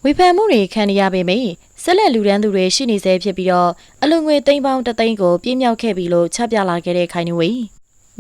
ဝေဖန်မှုတွေခံရပေမယ့်ဆက်လက်လူဒန်းသူတွေရှိနေစေဖြစ်ပြီးတော့အလူငွေသိန်းပေါင်း3သိန်းကိုပြင်းမြောက်ခဲ့ပြီလို့ချပြလာခဲ့တဲ့ခိုင်နွေ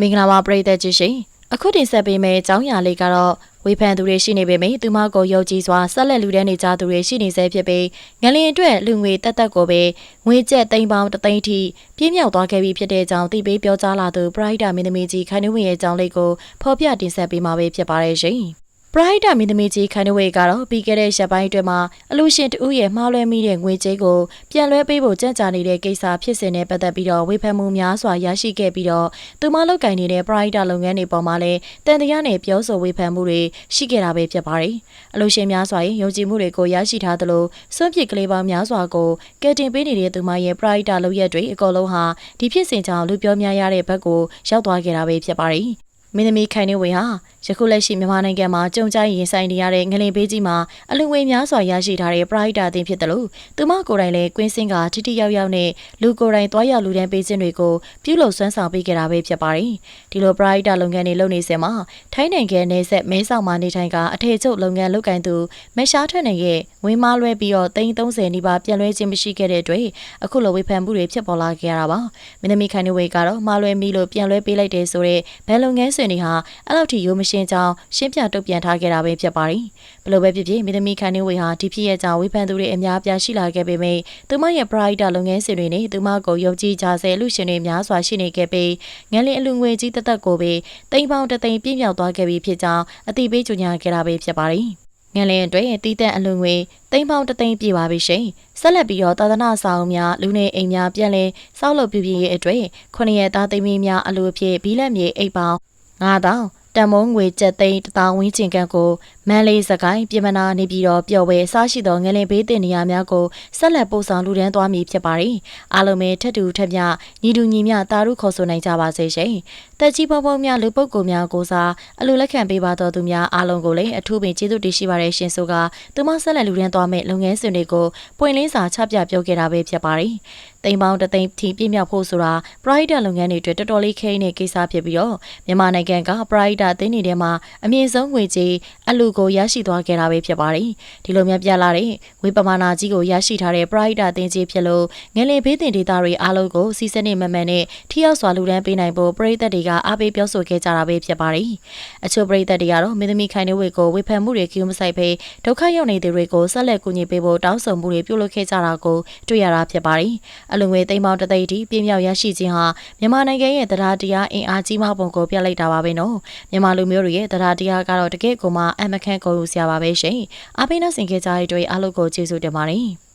မင်္ဂလာပါပရိသတ်ကြီးရှင်အခုတင်ဆက်ပေးမယ့်အကြောင်းအရာလေးကတော့ဝေဖန်သူတွေရှိနေပေမယ့်သူမကိုယုံကြည်စွာဆက်လက်လူဒန်းနေကြသူတွေရှိနေစေဖြစ်ပြီးငလင်အတွက်လူငွေတက်တက်ကိုပဲငွေကျပ်သိန်းပေါင်း3သိန်းထိပြင်းမြောက်သွားခဲ့ပြီဖြစ်တဲ့အကြောင်းသိပေးပြောကြားလာသူပရိုက်တာမင်းသမီးကြီးခိုင်နွေရဲ့အကြောင်းလေးကိုဖော်ပြတင်ဆက်ပေးမှာပဲဖြစ်ပါတယ်ရှင်ပရိုက်တာမင်းသမီးကြီးခိုင်နွေကတော့ပြီးခဲ့တဲ့ရက်ပိုင်းအတွင်းမှာအလူရှင်တဦးရဲ့မှားလွဲမိတဲ့ငွေကြေးကိုပြန်လွှဲပေးဖို့ကြံ့ကြာနေတဲ့ကိစ္စဖြစ်စဉ်နဲ့ပတ်သက်ပြီးတော့ဝေဖန်မှုများစွာရရှိခဲ့ပြီးတော့သူမလုပ်ကင်နေတဲ့ပရိုက်တာလုပ်ငန်းတွေပေါ်မှာလည်းတန်တရားနဲ့ပြောဆိုဝေဖန်မှုတွေရှိခဲ့တာပဲဖြစ်ပါတယ်။အလူရှင်များစွာရဲ့ယုံကြည်မှုတွေကိုရရှိထားသလိုစွန့်ပစ်ကလေးပေါင်းများစွာကိုကယ်တင်ပေးနေတဲ့သူမရဲ့ပရိုက်တာလုပ်ရက်တွေအကုန်လုံးဟာဒီဖြစ်စဉ်ကြောင့်လူပြောများရတဲ့ဘက်ကိုရောက်သွားခဲ့တာပဲဖြစ်ပါတယ်။မင်းသမီးခိုင်နေဝေဟာယခုလက်ရှိမြန်မာနိုင်ငံမှာကြုံကြိုက်ရင်ဆိုင်နေရတဲ့ငလင်ဘေးကြီးမှာအလူငွေများစွာရရှိထားတဲ့ပရိုက်တာအသင်းဖြစ်တယ်လို့သူမကိုယ်တိုင်လည်းကွင်းစင်းကထိထိရောက်ရောက်နဲ့လူကိုယ်တိုင်သွားရောက်လူတန်းပေးခြင်းတွေကိုပြုလုပ်ဆွမ်းဆောင်ပေးခဲ့တာပဲဖြစ်ပါတယ်။ဒီလိုပရိုက်တာလုပ်ငန်းတွေလုပ်နေစဉ်မှာထိုင်းနိုင်ငံနယ်စပ်မဲဆောက်မှာနေထိုင်ကအထည်ချုပ်လုပ်ငန်းလုပ်ကိုင်သူမရှားထွက်နေရဲ့ဝင်းမားလွဲပြီးတော့330နီးပါးပြန်လွှဲခြင်းမရှိခဲ့တဲ့အတွက်အခုလိုဝေဖန်မှုတွေဖြစ်ပေါ်လာခဲ့ရတာပါ။မင်းသမီးခိုင်နေဝေကတော့မှားလွဲမိလို့ပြန်လွှဲပေးလိုက်တယ်ဆိုတဲ့ဘယ်လုပ်ငန်းစဉ်တွေဟာအဲ့လောက်ထိရိုးမရှင်းကြောင်းရှင်းပြတုတ်ပြန်ထားခဲ့တာပဲဖြစ်ပါတယ်။ဘလို့ပဲဖြစ်ဖြစ်မင်းသမီးခိုင်နေဝေဟာဒီဖြစ်ရဲ့ကြောင့်ဝေဖန်သူတွေအများပြားရှိလာခဲ့ပေမယ့်သူမရဲ့ Pride လုပ်ငန်းစဉ်တွေနဲ့သူမကိုယုံကြည်ကြဆဲလူရှင်တွေများစွာရှိနေခဲ့ပြီးငလင်အလူငွေကြီးတက်တက်ကိုပဲသိန်းပေါင်း3သိန်းပြည့်မြောက်သွားခဲ့ပြီဖြစ်ကြောင်းအသိပေးကြေညာခဲ့တာပဲဖြစ်ပါတယ်။ငလင်အတွက်တီးတန့်အလူငွေသိန်းပေါင်း3သိန်းပြည့်ပါပြီရှင်။ဆက်လက်ပြီးတော့သာသနာဆောင်များလူနေအိမ်များပြန်လည်ဆောက်လုပ်ပြုပြင်ရေးအတွက်9ရက်သားသိန်းမင်းများအလူအဖြစ်ဘီလက်မြေအိတ်ပေါင်း9000တန်မုံငွေကျပ်သိန်း1000ဝန်းကျင်ခန့်ကိုမန်လေးစကိုင်းပြည်မနာနေပြီးတော့ပျော်ဝဲအစားရှိသောငလင်ဘေးတင်နေရာများကိုဆက်လက်ပို့ဆောင်လူဒန်းသွားမည်ဖြစ်ပါတယ်။အားလုံးပဲထက်တူထက်မြညီတူညီမျှတာရုခေါ်ဆိုနိုင်ကြပါစေရှင်။တက်ကြီးပေါများလူပုဂ္ဂိုလ်များကိုစားအလူလက်ခံပေးပါတော်သူများအားလုံးကိုလည်းအထူးပင်ကျေးဇူးတင်ရှိပါတယ်ရှင်ဆိုကသူမဆက်လက်လူဒန်းသွားမဲ့လုပ်ငန်းစဉ်တွေကိုပွင့်လင်းစာချပြပြောခဲ့တာပဲဖြစ်ပါတယ်။သိန်းပေါင်း3သိန်းထိပြည့်မြောက်ဖို့ဆိုတာပရိုက်တာလုပ်ငန်းတွေအတွက်တော်တော်လေးခဲနေတဲ့ကိစ္စဖြစ်ပြီးတော့မြန်မာနိုင်ငံကပရိုက်တာသင်းတွေထဲမှာအမြင့်ဆုံးငွေကြေးအလူကိုရရှိသွားခဲ့တာပဲဖြစ်ပါတယ်။ဒီလိုများပြလာတဲ့ငွေပမာဏကြီးကိုရရှိထားတဲ့ပရိုက်တာသင်းကြီးဖြစ်လို့ငလင်ဘေးတင်ဒေသတွေအားလုံးကိုစီစနစ်မမှန်နဲ့ထိရောက်စွာလူဒန်းပေးနိုင်ဖို့ပရိသတ်တွေကအားပေးပြောဆိုခဲ့ကြတာပဲဖြစ်ပါတယ်။အချို့ပရိသတ်တွေကတော့မင်းသမီးခိုင်နေဝေကိုဝေဖန်မှုတွေကျူးမဆိုင်ဘဲဒုက္ခရောက်နေသူတွေကိုဆက်လက်ကူညီပေးဖို့တောင်းဆိုမှုတွေပြုလုပ်ခဲ့ကြတာကိုတွေ့ရတာဖြစ်ပါတယ်။အလူငွေသိန်းပေါင်း3သိန်းထိပြည့်မြောက်ရရှိခြင်းဟာမြန်မာနိုင်ငံရဲ့တရားတရားအင်အားကြီးမှပုံကိုပြလိုက်တာပါပဲနော်မြန်မာလူမျိုးတွေရဲ့တရားတရားကတော့တကယ့်ကိုမှအမခန့်ကိုယူစရာပါပဲရှင်အားပေးနှဆင်ခဲ့ကြတဲ့အတွက်အားလုံးကိုကျေးဇူးတင်ပါတယ်